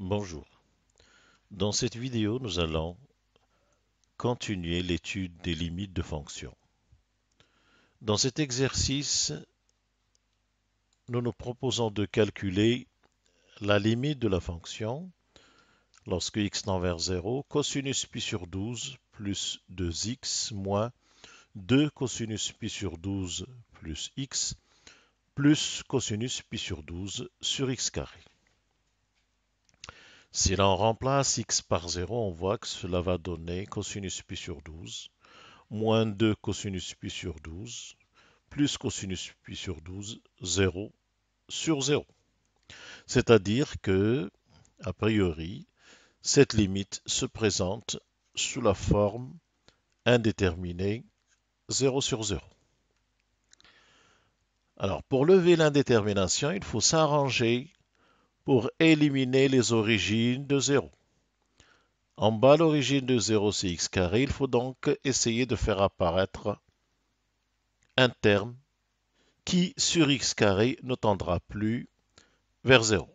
Bonjour. Dans cette vidéo, nous allons continuer l'étude des limites de fonctions. Dans cet exercice, nous nous proposons de calculer la limite de la fonction lorsque x tend vers 0, cosinus pi sur 12 plus 2x moins 2 cosinus pi sur 12 plus x plus cosinus pi sur 12 sur x carré. Si l'on remplace x par 0, on voit que cela va donner cosinus pi sur 12 moins 2 cosinus pi sur 12 plus cosinus pi sur 12, 0 sur 0. C'est-à-dire que, a priori, cette limite se présente sous la forme indéterminée 0 sur 0. Alors, pour lever l'indétermination, il faut s'arranger pour éliminer les origines de 0. En bas, l'origine de 0, c'est x carré. Il faut donc essayer de faire apparaître un terme qui, sur x carré, ne tendra plus vers 0.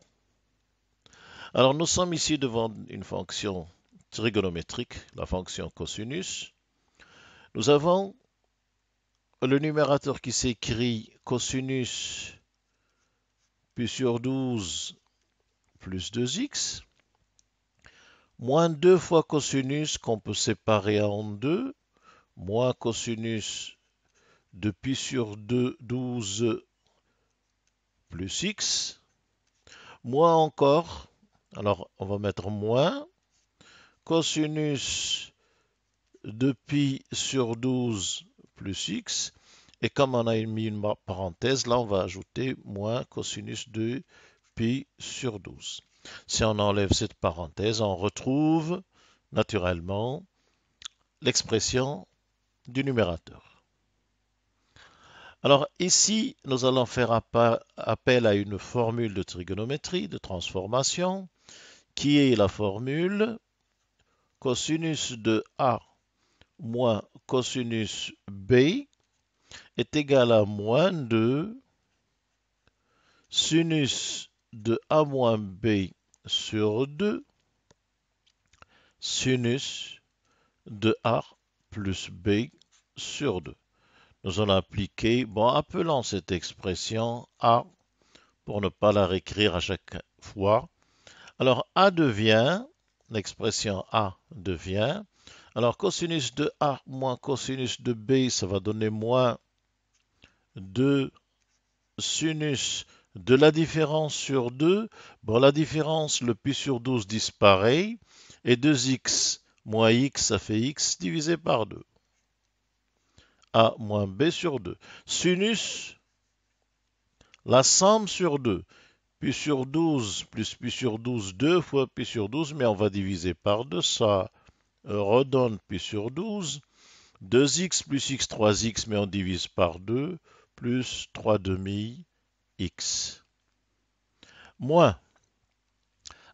Alors, nous sommes ici devant une fonction trigonométrique, la fonction cosinus. Nous avons le numérateur qui s'écrit cosinus pi sur 12 plus 2x, moins 2 fois cosinus qu'on peut séparer en 2, moins cosinus de pi sur 12 plus x, moins encore, alors on va mettre moins, cosinus de pi sur 12 plus x, et comme on a mis une parenthèse, là on va ajouter moins cosinus de pi sur 12. Si on enlève cette parenthèse, on retrouve naturellement l'expression du numérateur. Alors ici, nous allons faire appel à une formule de trigonométrie, de transformation, qui est la formule cosinus de A moins cosinus B est égal à moins 2 sinus de A moins B sur 2 sinus de A plus B sur 2. Nous allons appliquer, appelons cette expression A pour ne pas la réécrire à chaque fois. Alors A devient, l'expression A devient, alors cosinus de A moins cosinus de B, ça va donner moins 2 sinus de la différence sur 2. La différence, le pi sur 12 disparaît, et 2x moins x, ça fait x divisé par 2. A moins B sur 2. Sinus, la somme sur 2. Pi sur 12 plus pi sur 12, 2 fois pi sur 12, mais on va diviser par 2, ça redonne pi sur 12. 2x plus x, 3x, mais on divise par 2, plus 3 demi x. Moins.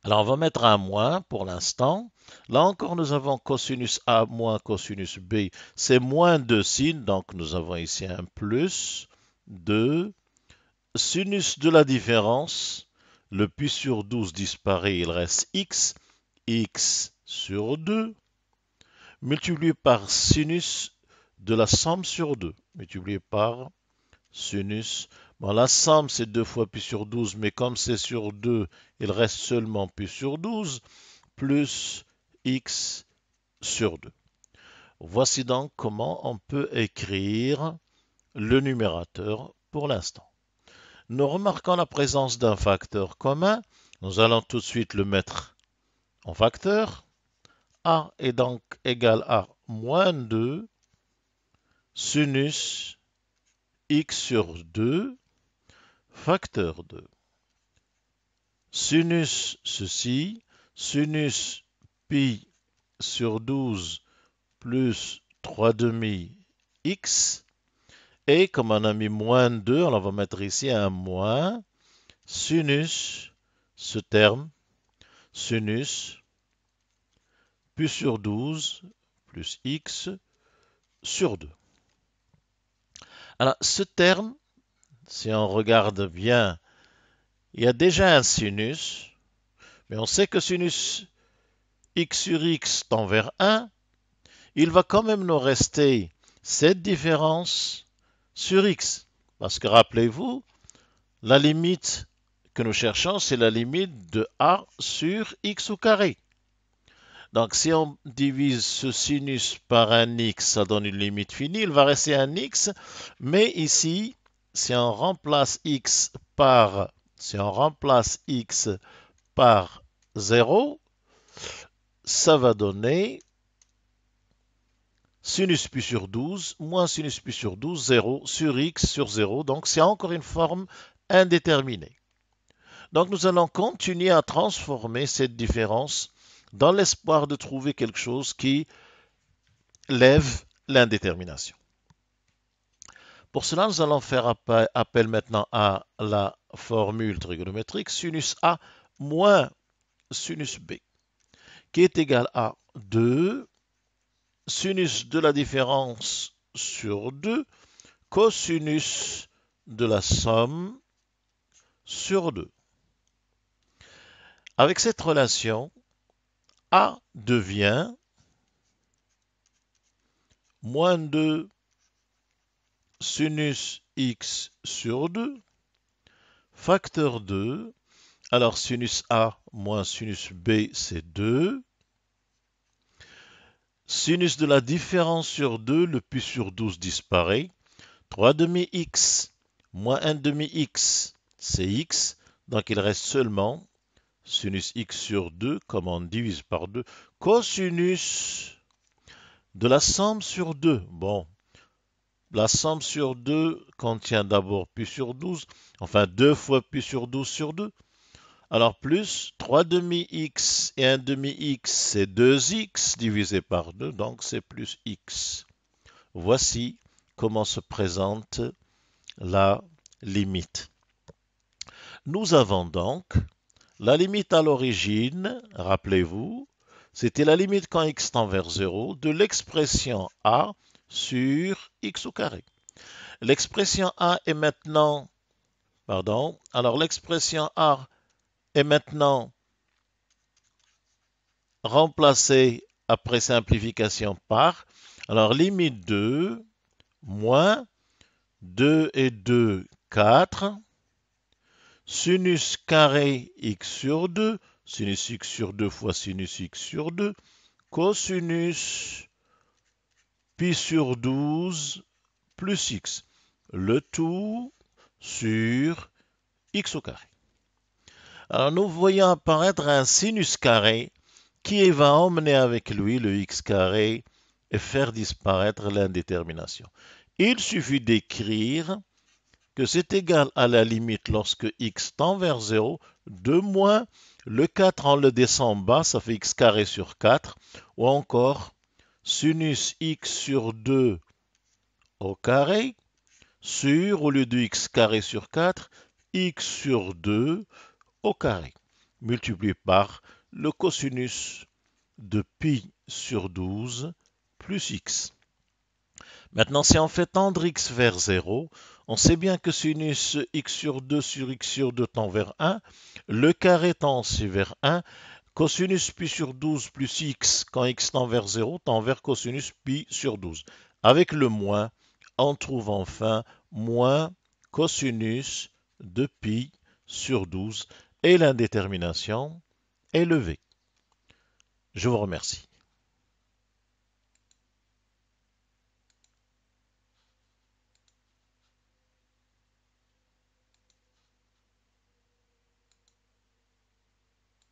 Alors on va mettre un moins pour l'instant. Là encore, nous avons cosinus A moins cosinus B. C'est moins 2 sin, donc nous avons ici un plus 2. Sinus de la différence, le pi sur 12 disparaît, il reste x, x sur 2, multiplié par sinus de la somme sur 2, multiplié par sinus. La somme, c'est 2 fois pi sur 12, mais comme c'est sur 2, il reste seulement pi sur 12, plus x sur 2. Voici donc comment on peut écrire le numérateur pour l'instant. Nous remarquons la présence d'un facteur commun. Nous allons tout de suite le mettre en facteur. A est donc égal à moins 2 sinus x sur 2 facteur 2. Sinus ceci, sinus pi sur 12 plus 3 demi x. Et comme on a mis moins 2, on va mettre ici un moins sinus, ce terme, sinus, pi sur 12 plus x sur 2. Alors, ce terme, si on regarde bien, il y a déjà un sinus, Mais on sait que sinus x sur x tend vers 1, il va quand même nous rester cette différence sur x. Parce que rappelez-vous, la limite que nous cherchons, c'est la limite de a sur x au carré. Donc si on divise ce sinus par un x, ça donne une limite finie, il va rester un x, mais ici, si on remplace x par, si on remplace x par 0, ça va donner sinus pi sur 12 moins sinus pi sur 12, 0 sur x sur 0. Donc c'est encore une forme indéterminée. Donc nous allons continuer à transformer cette différence dans l'espoir de trouver quelque chose qui lève l'indétermination. Pour cela, nous allons faire appel maintenant à la formule trigonométrique sinus A moins sinus B, qui est égal à 2 sinus de la différence sur 2 cosinus de la somme sur 2. Avec cette relation, A devient moins 2 sinus x sur 2, facteur 2. Alors sinus A moins sinus B, c'est 2. Sinus de la différence sur 2, le pi sur 12 disparaît. 3 demi x moins 1 demi x, c'est x. Donc il reste seulement sinus x sur 2, comme on divise par 2, cosinus de la somme sur 2. Bon, la somme sur 2 contient d'abord pi sur 12, enfin 2 fois pi sur 12 sur 2. Alors plus 3 demi-x et 1 demi-x, c'est 2x divisé par 2, donc c'est plus x. Voici comment se présente la limite. Nous avons donc la limite à l'origine, rappelez-vous, c'était la limite quand x tend vers 0 de l'expression a sur x au carré. L'expression a est maintenant, alors l'expression a est maintenant remplacée après simplification par, alors limite 2 moins 2 et 2, 4, sinus carré x sur 2, sinus x sur 2 fois sinus x sur 2, cosinus pi sur 12 plus x, le tout sur x au carré. Alors nous voyons apparaître un sinus carré qui va emmener avec lui le x carré et faire disparaître l'indétermination. Il suffit d'écrire que c'est égal à la limite lorsque x tend vers 0, 2 moins le 4 on le descend bas, ça fait x carré sur 4, ou encore sinus x sur 2 au carré, sur, au lieu de x carré sur 4, x sur 2 au carré, multiplié par le cosinus de pi sur 12 plus x. Maintenant, si on fait tendre x vers 0, on sait bien que sinus x sur 2 tend vers 1, le carré tend aussi vers 1, cosinus pi sur 12 plus x quand x tend vers 0 tend vers cosinus pi sur 12. Avec le moins, on trouve enfin moins cosinus de pi sur 12 et l'indétermination est levée. Je vous remercie.